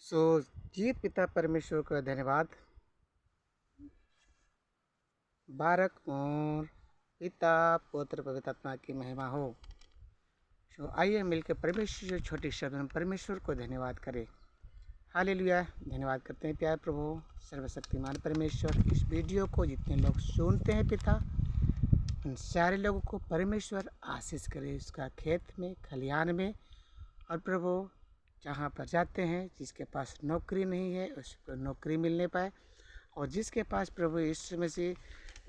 सो जीत पिता परमेश्वर का धन्यवाद। बारक और पिता पुत्र पवित्र आत्मा की महिमा हो। सो आइए मिलकर परमेश्वर छोटी शब्द में परमेश्वर को धन्यवाद करें। हालेलुया। धन्यवाद करते हैं प्यार प्रभु सर्वशक्तिमान परमेश्वर। इस वीडियो को जितने लोग सुनते हैं पिता, उन सारे लोगों को परमेश्वर आशीष करे, उसका खेत में, खलिहान में। और प्रभु जहाँ पर जाते हैं, जिसके पास नौकरी नहीं है उसको नौकरी मिलने पाए, और जिसके पास प्रभु यीशु मसीह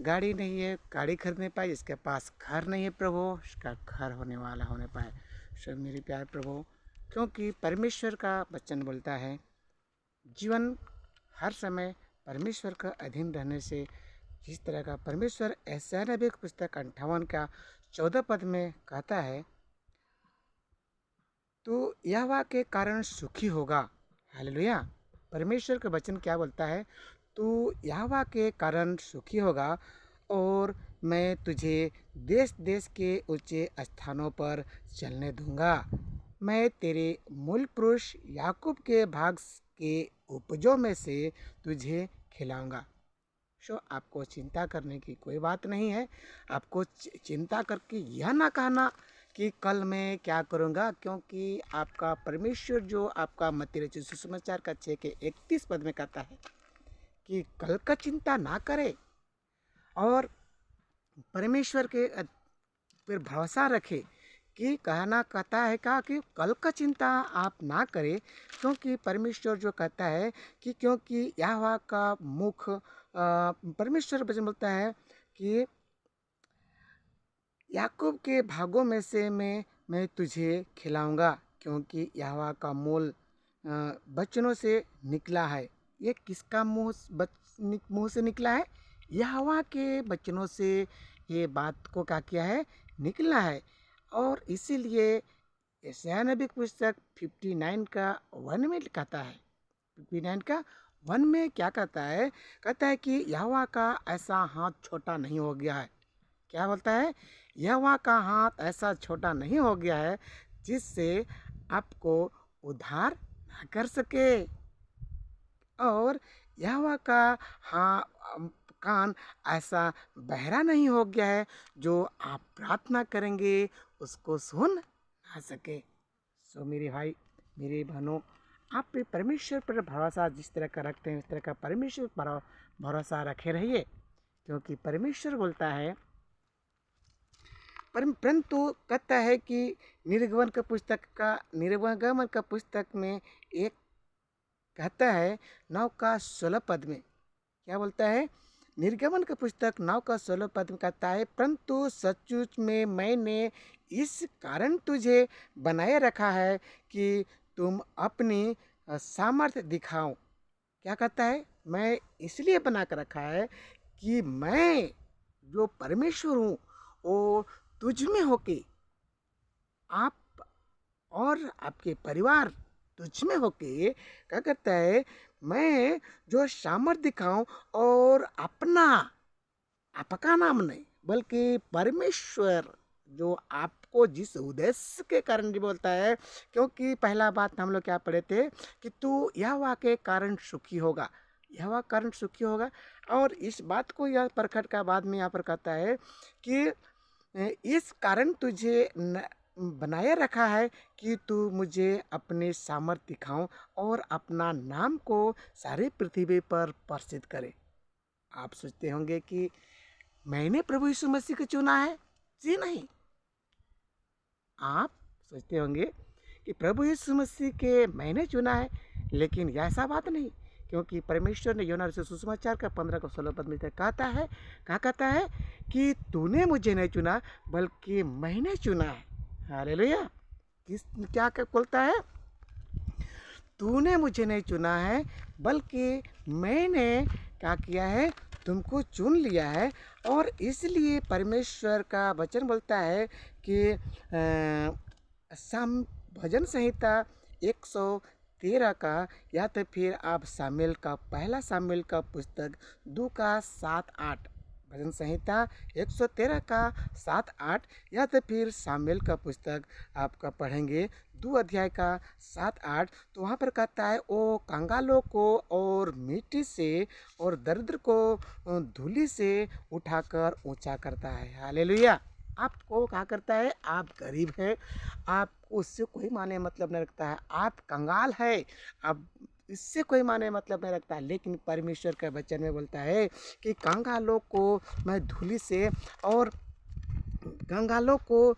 गाड़ी नहीं है गाड़ी खरीदने पाए, जिसके पास घर नहीं है प्रभु उसका घर होने वाला होने पाए। सो मेरे प्यार प्रभु, क्योंकि परमेश्वर का वचन बोलता है जीवन हर समय परमेश्वर का अधीन रहने से, जिस तरह का परमेश्वर ऐसा नबी की पुस्तक 58 का 14 पद में कहता है, तो यहोवा के कारण सुखी होगा। हालेलुया। परमेश्वर का वचन क्या बोलता है? तू यहोवा के कारण सुखी होगा और मैं तुझे देश देश के ऊंचे स्थानों पर चलने दूंगा। मैं तेरे मूल पुरुष याकूब के भाग के उपजों में से तुझे खिलाऊंगा। सो आपको चिंता करने की कोई बात नहीं है। आपको चिंता करके यह ना कहना कि कल मैं क्या करूँगा, क्योंकि आपका परमेश्वर जो आपका मत्ती रचित सुसमाचार का 6 के 31 पद में कहता है कि कल का चिंता ना करे और परमेश्वर के पर भरोसा रखे। कि कहना कहता है कि कल का चिंता आप ना करें, क्योंकि परमेश्वर जो कहता है कि क्योंकि यहोवा का मुख परमेश्वर वचन बोलता है कि याकूब के भागों में से मैं तुझे खिलाऊंगा, क्योंकि यहोवा का मूल बचनों से निकला है। ये किसका मुंह से निकला है? यहोवा के बचनों से ये बात को क्या किया है? निकला है। और इसीलिए यशायाह नबी की पुस्तक 59 का 1 में कहता है, 59 का 1 में क्या कहता है? कहता है कि यहोवा का ऐसा हाथ छोटा नहीं हो गया है। क्या बोलता है? यहोवा का हाथ ऐसा छोटा नहीं हो गया है जिससे आपको उद्धार ना कर सके, और यहोवा का कान ऐसा बहरा नहीं हो गया है जो आप प्रार्थना करेंगे उसको सुन ना सके। सो मेरे भाई मेरे बहनों, आप भी परमेश्वर पर भरोसा जिस तरह का रखते हैं उस तरह का परमेश्वर पर भरोसा रखे रहिए, क्योंकि परमेश्वर बोलता है परंतु कहता है कि निर्गमन का पुस्तक में एक कहता है 9 का 16 पद में क्या बोलता है? निर्गमन का पुस्तक 9 का 16 पद में कहता है, परंतु सचमुच में मैंने इस कारण तुझे बनाए रखा है कि तुम अपनी सामर्थ्य दिखाओ। क्या कहता है? मैं इसलिए बना कर रखा है कि मैं जो परमेश्वर हूँ वो तुझ में होके, आप और आपके परिवार तुझ में होके क्या करता है? मैं जो सामर्थ्य दिखाऊं, और आपका नाम नहीं बल्कि परमेश्वर जो आपको जिस उद्देश्य के कारण भी बोलता है, क्योंकि पहला बात हम लोग क्या पढ़े थे कि तू यहोवा के कारण सुखी होगा, यहोवा कारण सुखी होगा। और इस बात को यह प्रकट का बाद में यहाँ पर कहता है कि इस कारण तुझे बनाए रखा है कि तू मुझे अपने सामर्थ्य दिखाऊं और अपना नाम को सारी पृथ्वी पर प्रसिद्ध करे। आप सोचते होंगे कि मैंने प्रभु यीशु मसीह को चुना है। जी नहीं। आप सोचते होंगे कि प्रभु यीशु मसीह के मैंने चुना है, लेकिन ऐसा बात नहीं, क्योंकि परमेश्वर ने यूहन्ना रचित सुसमाचार का 15 का 16 पद में कहता है, क्या कहता है कि तूने मुझे नहीं चुना बल्कि मैंने चुना है। हालेलुया। क्या बोलता है? तूने मुझे नहीं चुना है बल्कि मैंने क्या किया है? तुमको चुन लिया है। और इसलिए परमेश्वर का वचन बोलता है कि भजन संहिता 113 का, या तो फिर आप पहला शामिल का पुस्तक 2 का 7-8 भजन संहिता 113 का 7-8, या तो फिर सामुएल का पुस्तक आपका पढ़ेंगे 2 अध्याय का 7-8, तो वहाँ पर कहता है ओ कंगालों को और मिट्टी से और दरिद्र को धूलि से उठाकर ऊंचा करता है। हालेलुया। आपको क्या करता है? आप गरीब हैं, आपको उससे कोई माने मतलब नहीं रखता है, आप कंगाल है, आप इससे कोई माने मतलब नहीं रखता है, लेकिन परमेश्वर के वचन में बोलता है कि कंगालों को मैं धूलि से और कंगालों को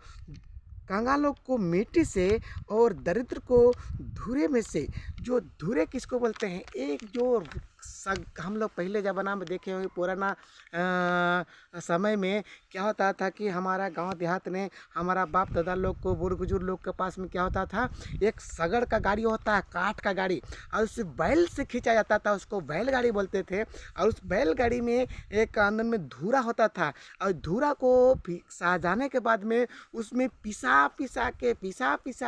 कंगालों को मिट्टी से और दरिद्र को धूरे में से। जो धूरे किसको बोलते हैं? एक जो हम लोग पहले ज़माना में देखे होंगे, पुराना समय में क्या होता था कि हमारा गांव देहात में हमारा बाप दादा लोग को, बूढ़ बुजुर्ग लोग के पास में क्या होता था, एक सगड़ का गाड़ी होता है, काठ का गाड़ी, और उस बैल से खींचा जाता था, उसको बैलगाड़ी बोलते थे। और उस बैलगाड़ी में एक अंदर में धूरा होता था, और धूरा को सजाने के बाद में उसमें पिसा पिसा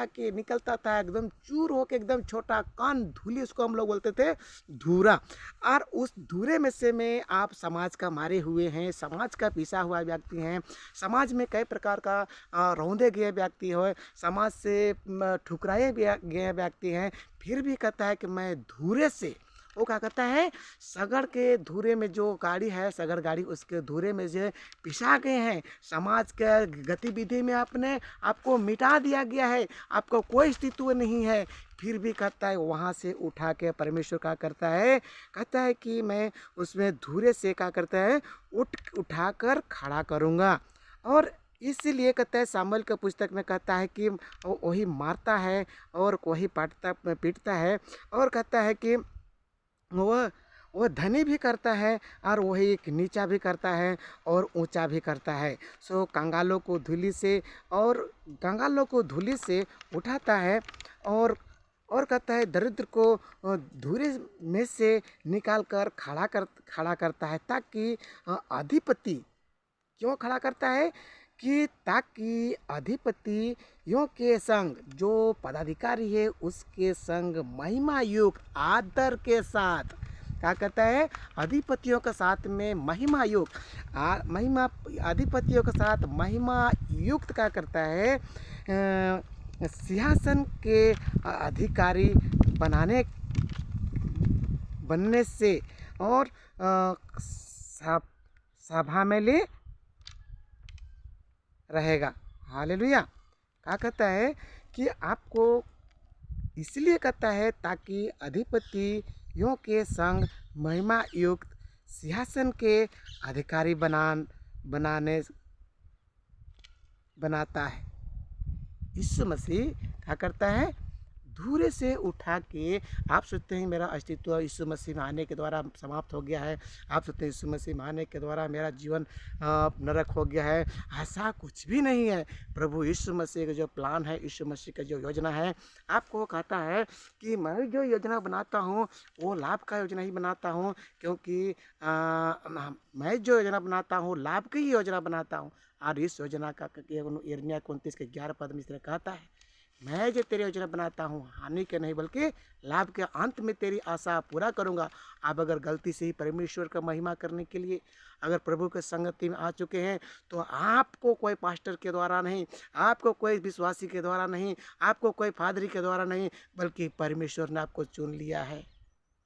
के निकलता था, एकदम चूर होके एकदम छोटा कान धूली, उसको हम लोग बोलते थे धूरा। और उस धूरे में से में आप समाज का मारे हुए हैं, समाज का पिसा हुआ व्यक्ति हैं, समाज में कई प्रकार का रौंदे गए व्यक्ति हो, समाज से ठुकराए गए व्यक्ति हैं, फिर भी कहता है कि मैं धूरे से, वो क्या कहता है, सगड़ के धूरे में जो गाड़ी है, सगड़ गाड़ी, उसके धूरे में जो पिसा गए हैं, समाज के गतिविधि में आपको मिटा दिया गया है, आपको कोई अस्तित्व नहीं है, फिर भी कहता है वहाँ से उठा के परमेश्वर क्या करता है, कहता है कि मैं उसमें धूरे से क्या करता है, उठाकर खड़ा करूँगा। और इसीलिए कहता है सामुएल के पुस्तक में कहता है कि वही मारता है और वही पीटता है, और कहता है कि वह धनी भी करता है और वही एक नीचा भी करता है और ऊंचा भी करता है। सो कंगालों को धूलि से उठाता है, और कहता है दरिद्र को धूरे में से निकाल कर खड़ा करता है, ताकि अधिपति, क्यों खड़ा करता है कि ताकि अधिपतियों के संग, जो पदाधिकारी है उसके संग महिमा युक्त आदर के साथ, क्या कहता है, अधिपतियों के साथ में महिमा युक्त अधिपतियों के साथ महिमा युक्त क्या करता है, सिंहासन के अधिकारी बनने से और सभा में ले रहेगा। हालेलुया। क्या कहता है कि आपको इसलिए कहता है ताकि अधिपतियों के संग महिमा युक्त सिंहासन के अधिकारी बनाता है। यीशु मसीह क्या करता है, धूरे से उठा के, आप सोचते हैं मेरा अस्तित्व यीशु मसीह में आने के द्वारा समाप्त हो गया है, आप सोचते हैं यीशु मसीह में आने के द्वारा मेरा जीवन नरक हो गया है, ऐसा कुछ भी नहीं है। प्रभु यीशु मसीह का जो प्लान है, यीशु मसीह का जो योजना है, आपको कहता है कि मैं जो योजना बनाता हूँ वो लाभ का योजना ही बनाता हूँ, क्योंकि मैं जो योजना बनाता हूँ लाभ की ही योजना बनाता हूँ। और इस योजना का यिर्मयाह 29 के 11 पद में इस तरह कहता है, मैं जो तेरी योजना बनाता हूँ हानि के नहीं बल्कि लाभ के, अंत में तेरी आशा पूरा करूँगा। आप अगर गलती से ही परमेश्वर का महिमा करने के लिए अगर प्रभु के संगति में आ चुके हैं, तो आपको कोई पास्टर के द्वारा नहीं, आपको कोई विश्वासी के द्वारा नहीं, आपको कोई फादरी के द्वारा नहीं, बल्कि परमेश्वर ने आपको चुन लिया है।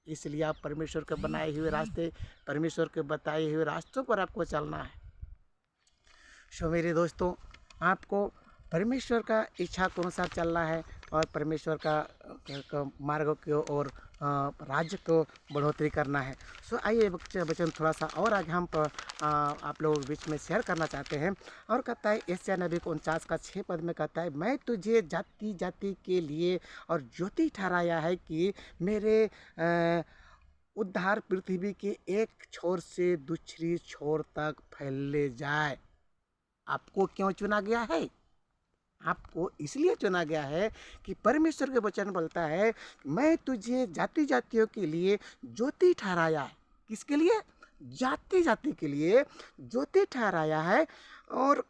इसलिए आप परमेश्वर के बनाए हुए रास्ते, परमेश्वर के बताए हुए रास्तों पर आपको चलना है। सो मेरे दोस्तों, आपको परमेश्वर का इच्छा के अनुसार चलना है और परमेश्वर का मार्गों की ओर राज्य को बढ़ोतरी करना है। सो आइए वचन थोड़ा सा और आगे हम आप लोगों के बीच में शेयर करना चाहते हैं। और कहता है यशायाह नबी को 49 का 6 पद में कहता है, मैं तुझे जाति जाति के लिए और ज्योति ठहराया है कि मेरे उद्धार पृथ्वी के एक छोर से दूसरी छोर तक फैले जाए। आपको क्यों चुना गया है? आपको इसलिए चुना गया है कि परमेश्वर के वचन बोलता है, मैं तुझे जाति जातियों के लिए ज्योति ठहराया है। किसके लिए? जाति जाति के लिए ज्योति ठहराया है। और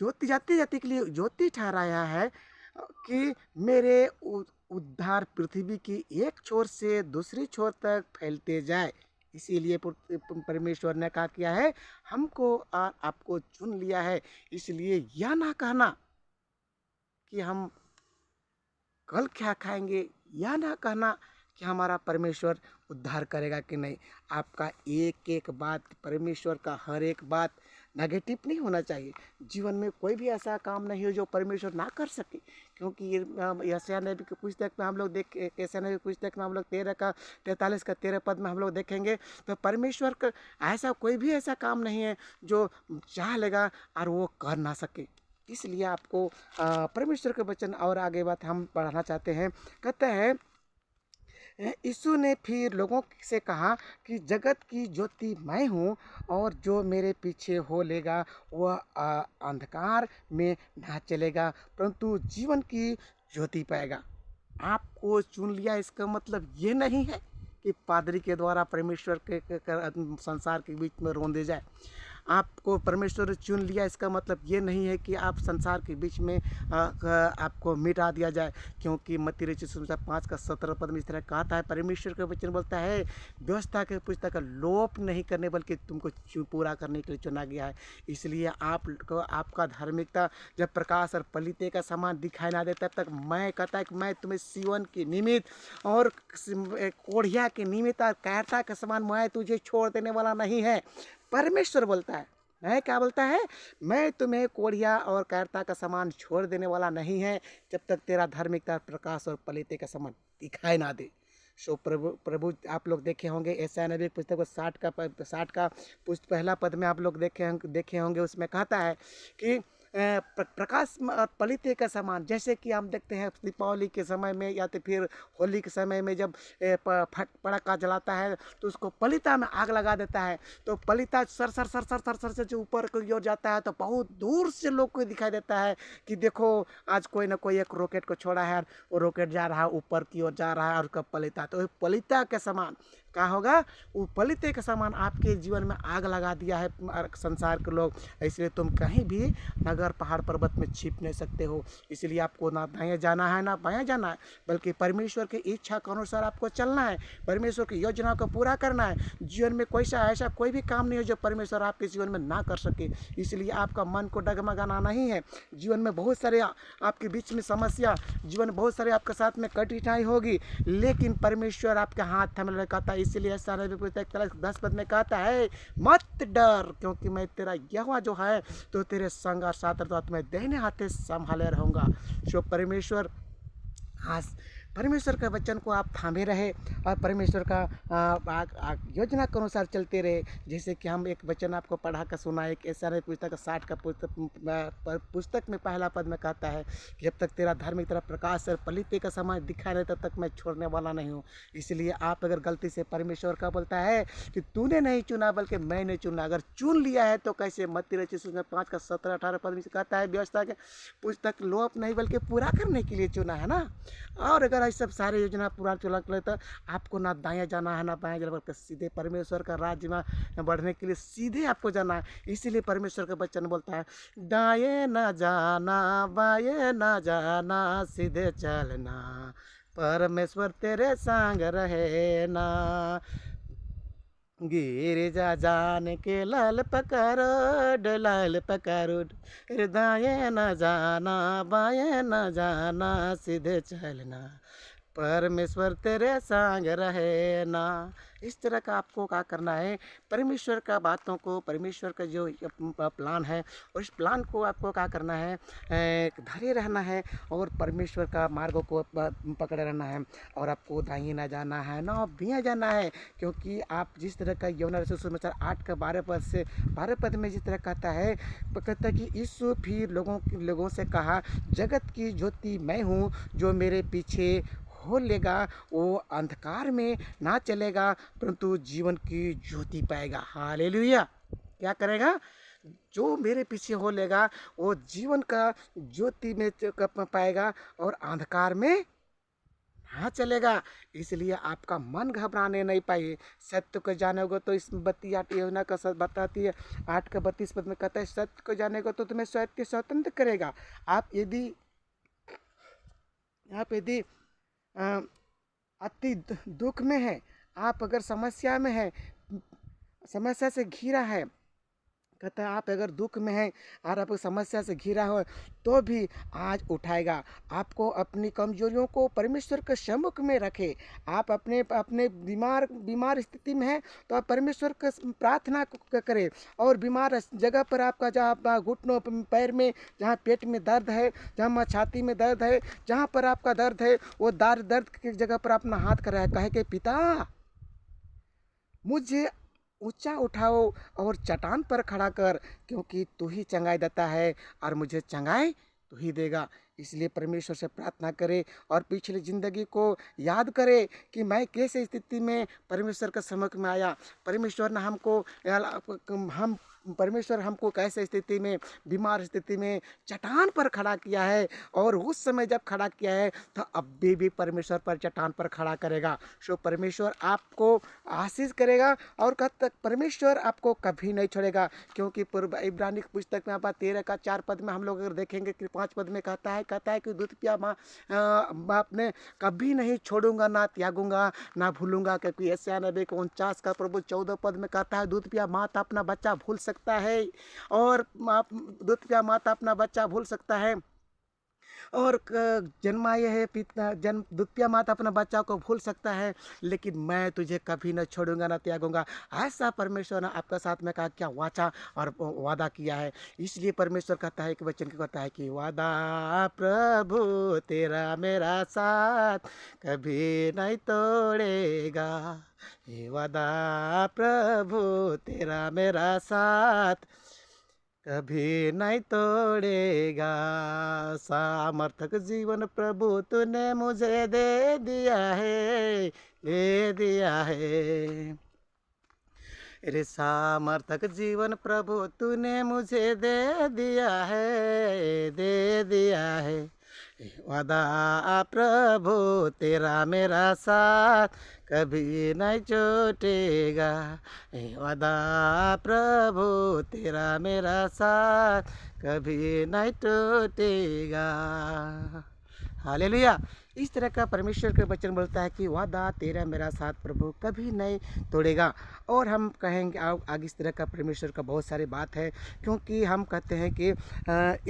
जाति जाति के लिए ज्योति ठहराया है कि मेरे उद्धार पृथ्वी की एक छोर से दूसरी छोर तक फैलते जाए। इसीलिए परमेश्वर ने कहा किया है, हमको और आपको चुन लिया है। इसलिए यह ना कहना कि हम कल क्या खाएंगे, या ना कहना कि हमारा परमेश्वर उद्धार करेगा कि नहीं। आपका एक एक बात, परमेश्वर का हर एक बात नेगेटिव नहीं होना चाहिए। जीवन में कोई भी ऐसा काम नहीं हो जो परमेश्वर ना कर सके, क्योंकि ये यशायाह नबी की पुस्तक में हम लोग यशायाह नबी की पुस्तक में हम लोग 13 का 13 पद में हम लोग देखेंगे, तो परमेश्वर का ऐसा कोई भी ऐसा काम नहीं है जो चाह लेगा और वो कर ना सके। इसलिए आपको परमेश्वर के वचन और आगे बात हम पढ़ना चाहते हैं। कहते हैं, यीशु ने फिर लोगों से कहा कि जगत की ज्योति मैं हूँ, और जो मेरे पीछे हो लेगा वह अंधकार में ना चलेगा परंतु जीवन की ज्योति पाएगा। आपको चुन लिया इसका मतलब ये नहीं है कि पादरी के द्वारा परमेश्वर के संसार के बीच में रोंदे जाए। आपको परमेश्वर चुन लिया इसका मतलब ये नहीं है कि आप संसार के बीच में आपको मिटा दिया जाए, क्योंकि मत्ती रचित सुसमाचार 5 का 17 पद में इस तरह कहता है, परमेश्वर का वचन बोलता है, व्यवस्था के पुस्तक का लोप नहीं करने बल्कि तुमको पूरा करने के लिए चुना गया है। इसलिए आपको आपका धार्मिकता जब प्रकाश और पलीते का समान दिखाई ना दे, तब तक मैं कहता है कि मैं तुम्हें सिय्योन के निमित्त और कोढ़िया के निमित्त और कायरता के समान मैं तुझे छोड़ देने वाला नहीं है। परमेश्वर बोलता है, मैं क्या बोलता है, मैं तुम्हें कोढ़िया और कायरता का समान छोड़ देने वाला नहीं है, जब तक तेरा धार्मिकता प्रकाश और पलीते का समान दिखाई ना दे। सो प्रभु आप लोग देखे होंगे यशायाह नबी पुस्तक को 60 का पहला पद में आप लोग देखे होंगे, उसमें कहता है कि प्रकाश और पलीते का समान, जैसे कि हम देखते हैं दीपावली के समय में या तो फिर होली के समय में जब पटाखा जलाता है तो उसको पलीता में आग लगा देता है, तो पलीता सर सर सर सर सर सर से जो ऊपर की ओर जाता है तो बहुत दूर से लोग को दिखाई देता है कि देखो आज कोई ना कोई एक रॉकेट को छोड़ा है, वो रॉकेट जा रहा है ऊपर की ओर जा रहा है और उसका पलीता, तो पलीता के समान क्या होगा, वो पलीते के समान आपके जीवन में आग लगा दिया है संसार के लोग। इसलिए तुम कहीं भी नगर पहाड़ पर्वत में छिप नहीं सकते हो। इसलिए आपको ना दाएं जाना है ना बाएं जाना है, बल्कि परमेश्वर की इच्छा के अनुसार आपको चलना है, परमेश्वर की योजना को पूरा करना है। जीवन में कोई ऐसा कोई भी काम नहीं हो जो परमेश्वर आपके जीवन में ना कर सके। इसलिए आपका मन को डगमगाना नहीं है। जीवन में बहुत सारे आपके बीच में समस्या, जीवन में बहुत सारे आपके साथ में कठिनाई होगी, लेकिन परमेश्वर आपके हाथ थामे कहता है। इसलिए ऐसा 10 पद में कहता है, मत डर क्योंकि मैं तेरा यहोवा जो है तो तेरे संग और साथ रहूँगा, तुम्हें दाहिने हाथे संभाले रहूँगा। सो परमेश्वर के वचन को आप थामे रहे और परमेश्वर का योजना के अनुसार चलते रहे। जैसे कि हम एक वचन आपको पढ़ा कर सुना, एक ऐसा पुस्तक 60 का पुस्तक में पहला पद में कहता है कि जब तक तेरा धार्मिक तेरा प्रकाश और पलीते का समाज दिखा रहे तब तक मैं छोड़ने वाला नहीं हूँ। इसलिए आप अगर गलती से परमेश्वर का बोलता है कि तूने नहीं चुना बल्कि मैंने चुना, अगर चुन लिया है तो कैसे, मत्ती रचित सुसमाचार 5 का 17-18 पद में कहता है, व्यवस्था के पुस्तक लोप नहीं बल्कि पूरा करने के लिए चुना है ना। और अगर ऐसे सब सारे योजना पूरा चला कर तो आपको ना दाएं जाना है ना बाएं जाना, बल्कि सीधे परमेश्वर का राज्य में बढ़ने के लिए सीधे आपको जाना है। इसीलिए परमेश्वर का वचन बोलता है, दाएं ना जाना बाएं ना जाना सीधे चलना, परमेश्वर तेरे संग रहे ना। गिरिजा जान के लाल पकड़ लाल पकड़, हृदय न जाना बाएं न जाना सीधे चलना, परमेश्वर तेरे संग रहे ना। इस तरह का आपको क्या करना है, परमेश्वर का बातों को, परमेश्वर का जो प्लान है और इस प्लान को आपको क्या करना है, धरे रहना है और परमेश्वर का मार्गों को पकड़े रहना है। और आपको दाहिने ना जाना है ना बाएं जाना है, क्योंकि आप जिस तरह का यूहन्ना रसूल सुसमाचार 8 का 12 पद में जिस तरह कहता है कि यीशु फिर लोगों से कहा, जगत की ज्योति मैं हूँ, जो मेरे पीछे हो लेगा वो अंधकार में ना चलेगा परंतु जीवन की ज्योति पाएगा। हालेलुया। क्या करेगा, जो मेरे पीछे हो लेगा वो जीवन का ज्योति में पाएगा और अंधकार में ना चलेगा। इसलिए आपका मन घबराने नहीं पाए, सत्य को जानेगा तो इस बत्ती 8 योजना का बताती है, 8 का 32 पद में कहता है, सत्य को जानेगा तो तुम्हें सत्य स्वतंत्र करेगा। आप यदि अति दुख में है, आप अगर समस्या में है, समस्या से घिरा है। कहता है आप अगर दुख में हैं और आप समस्या से घिरा हो तो भी आज उठाएगा। आपको अपनी कमजोरियों को परमेश्वर के सम्मुख में रखे। आप अपने अपने बीमार बीमार स्थिति में हैं तो आप परमेश्वर का प्रार्थना करें। और बीमार जगह पर आपका जहाँ घुटनों पैर में, जहाँ पेट में दर्द है, जहाँ छाती में दर्द है, जहाँ पर आपका दर्द है, वो दर्द की जगह पर अपना हाथ कराए, कहे कि पिता मुझे ऊंचा उठाओ और चट्टान पर खड़ा कर, क्योंकि तू ही चंगाई देता है और मुझे चंगाई तू ही देगा। इसलिए परमेश्वर से प्रार्थना करे और पिछली ज़िंदगी को याद करे कि मैं कैसे स्थिति में परमेश्वर के सम्मुख में आया। परमेश्वर ने हम परमेश्वर हमको कैसे स्थिति में, बीमार स्थिति में चट्टान पर खड़ा किया है। और उस समय जब खड़ा किया है तो अब भी परमेश्वर पर चट्टान पर खड़ा करेगा। सो परमेश्वर आपको आशीष करेगा और परमेश्वर आपको कभी नहीं छोड़ेगा। क्योंकि पूर्व इब्रानी की पुस्तक में आप 13 का 4 पद में हम लोग अगर देखेंगे कि 5 पद में कहता है कि दूध पिया बाप ने कभी नहीं छोड़ूंगा, ना त्यागूंगा, ना भूलूंगा। क्योंकि यशायाह नबी को 49 का प्रभु 14 पद में कहता है दूध पिया माता अपना बच्चा भूल सकता है, और दूध पिया माता अपना बच्चा भूल सकता है, और जन्माए है पिता जन्म दूध पिया माता अपना बच्चा को भूल सकता है, लेकिन मैं तुझे कभी न छोड़ूंगा न त्यागूंगा। ऐसा परमेश्वर ने आपका साथ में कहा, क्या वाचा और वादा किया है। इसलिए परमेश्वर कहता है कि वचन कहता है कि वादा प्रभु तेरा मेरा साथ कभी नहीं तोड़ेगा। ये वादा प्रभु तेरा मेरा साथ कभी नहीं तोड़ेगा। सामर्थक जीवन प्रभु तूने मुझे दे दिया है, दे दिया है। रे सामर्थक जीवन प्रभु तूने मुझे दे दिया है, दे दिया है। वादा प्रभु तेरा मेरा साथ कभी नहीं छूटेगा। वादा प्रभु तेरा मेरा साथ कभी नहीं टूटेगा। हालेलुया। इस तरह का परमेश्वर का वचन बोलता है कि वादा तेरा मेरा साथ प्रभु कभी नहीं तोड़ेगा। और हम कहेंगे आगे इस तरह का परमेश्वर का बहुत सारी बात है। क्योंकि हम कहते हैं कि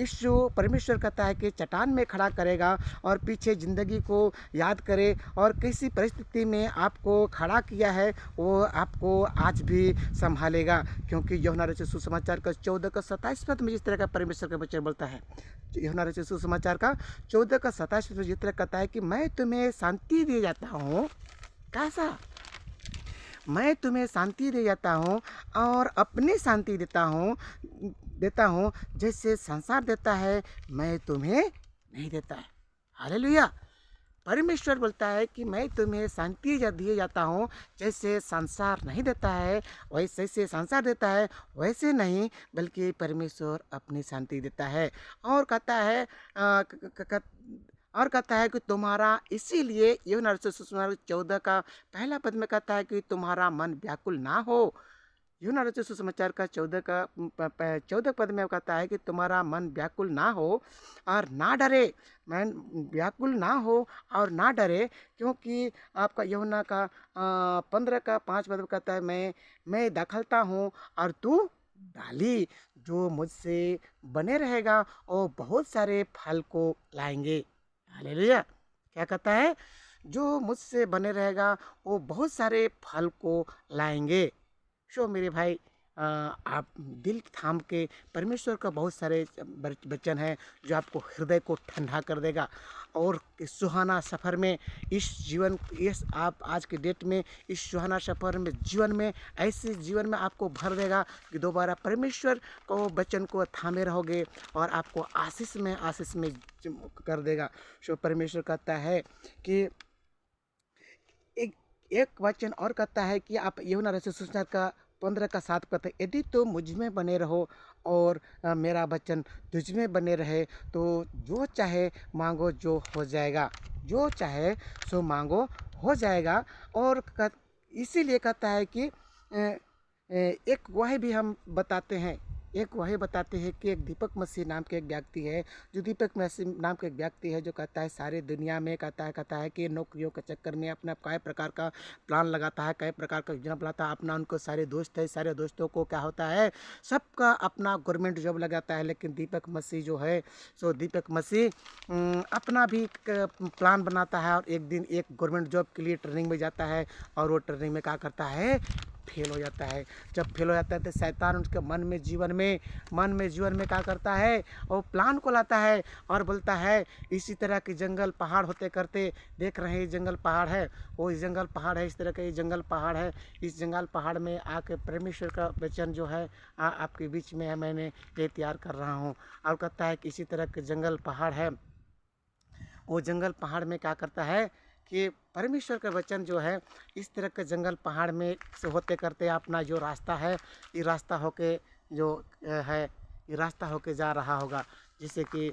यीशु परमेश्वर कहता है कि चट्टान में खड़ा करेगा और पीछे ज़िंदगी को याद करे और किसी परिस्थिति में आपको खड़ा किया है वो आपको आज भी संभालेगा। क्योंकि यूहन्ना रचित सुसमाचार का 14 का 27 में जिस तरह का परमेश्वर का वचन बोलता है, यूहन्ना रचित सुसमाचार का 14 का 27 में जिस तरह कहता है कि मैं तुम्हें शांति दे जाता हूँ। कैसा? मैं तुम्हें शांति दे जाता हूँ और अपनी शांति देता हूँ जैसे संसार देता है, मैं तुम्हें नहीं देता है। हालेलुया। परमेश्वर बोलता है कि मैं तुम्हें शांति दिए जाता हूँ, जैसे संसार नहीं देता है वैसे से संसार देता है वैसे नहीं, बल्कि परमेश्वर अपनी शांति देता है। और कहता है कि तुम्हारा, इसीलिए यूहन्ना रचित सुसमाचार 14 का 1 पद में कहता है कि तुम्हारा मन व्याकुल ना हो। यूहन्ना रचित सुसमाचार का 14 पद में कहता है कि तुम्हारा मन व्याकुल ना हो और ना डरे। मन व्याकुल ना हो और ना डरे, क्योंकि आपका यूहन्ना का 15 का 5 पद में कहता है मैं दखलता हूँ और तू डाली। जो मुझसे बने रहेगा और बहुत सारे फल को लाएंगे। हालेलुया। क्या कहता है? जो मुझसे बने रहेगा वो बहुत सारे फल को लाएंगे। सो मेरे भाई, आप दिल थाम के, परमेश्वर का बहुत सारे वचन है जो आपको हृदय को ठंडा कर देगा। और इस सुहाना सफ़र में, आप आज के डेट में इस सुहाना सफ़र में, जीवन में, ऐसे जीवन में आपको भर देगा कि दोबारा परमेश्वर को वचन को थामे रहोगे और आपको आशीष में कर देगा। सो परमेश्वर कहता है कि एक वचन और कहता है कि आप यूहन्ना रचित सुसमाचार का 15 का 7 कहते हैं, यदि तो मुझ में बने रहो और मेरा वचन तुझ में बने रहे तो जो चाहे मांगो जो हो जाएगा, जो चाहे सो मांगो हो जाएगा। और इसीलिए कहता है कि एक वही भी हम बताते हैं एक वही बताते हैं कि एक दीपक मसीह नाम के एक व्यक्ति है, जो दीपक मसीह नाम के एक व्यक्ति है जो कहता है सारी दुनिया में कहता है कि नौकरियों के चक्कर में अपना कई प्रकार का प्लान लगाता है, कई प्रकार का योजना बनाता है। अपना उनको सारे दोस्त है, सारे दोस्तों को क्या होता है, सबका अपना गवर्नमेंट जॉब लगाता है। लेकिन दीपक मसीह जो है, सो दीपक मसीह अपना भी एक प्लान बनाता है और एक दिन एक गवर्नमेंट जॉब के लिए ट्रेनिंग में जाता है और वो ट्रेनिंग में क्या करता है, फेल हो जाता है। जब फेल हो जाता है तो शैतान उसके मन में क्या करता है, वो प्लान को लाता है और बोलता है इसी तरह के जंगल पहाड़ होते करते देख रहे हैं, ये जंगल पहाड़ है, वो इस जंगल पहाड़ है, इस तरह का ये जंगल पहाड़ है, इस जंगल पहाड़ में आके परमेश्वर का वचन जो है आपके बीच में है, मैंने ये तैयार कर रहा हूँ। और कहता है कि इसी तरह के जंगल पहाड़ है, वो जंगल पहाड़ में क्या करता है कि परमेश्वर का वचन जो है इस तरह के जंगल पहाड़ में से होते करते अपना जो रास्ता है, ये रास्ता होके जो है, ये रास्ता होके जा रहा होगा। जैसे कि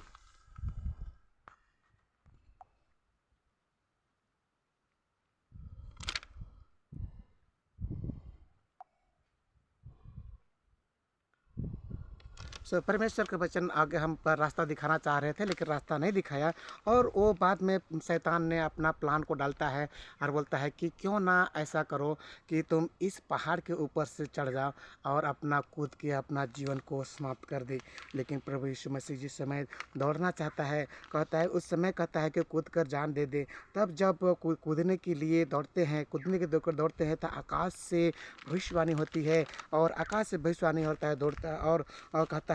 सो परमेश्वर के वचन आगे हम पर रास्ता दिखाना चाह रहे थे, लेकिन रास्ता नहीं दिखाया। और वो बाद में शैतान ने अपना प्लान को डालता है और बोलता है कि क्यों ना ऐसा करो कि तुम इस पहाड़ के ऊपर से चढ़ जाओ और अपना कूद के अपना जीवन को समाप्त कर दे। लेकिन प्रभु यीशु मसीह जिस समय दौड़ना चाहता है, कहता है उस समय कहता है कि कूद कर जान दे दे। तब जब कूदने के लिए दौड़ते हैं, कूदने के दौड़ते हैं तो आकाश से भविष्यवाणी होती है, और आकाश से भविष्यवाणी होता है, दौड़ता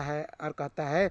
है और कहता है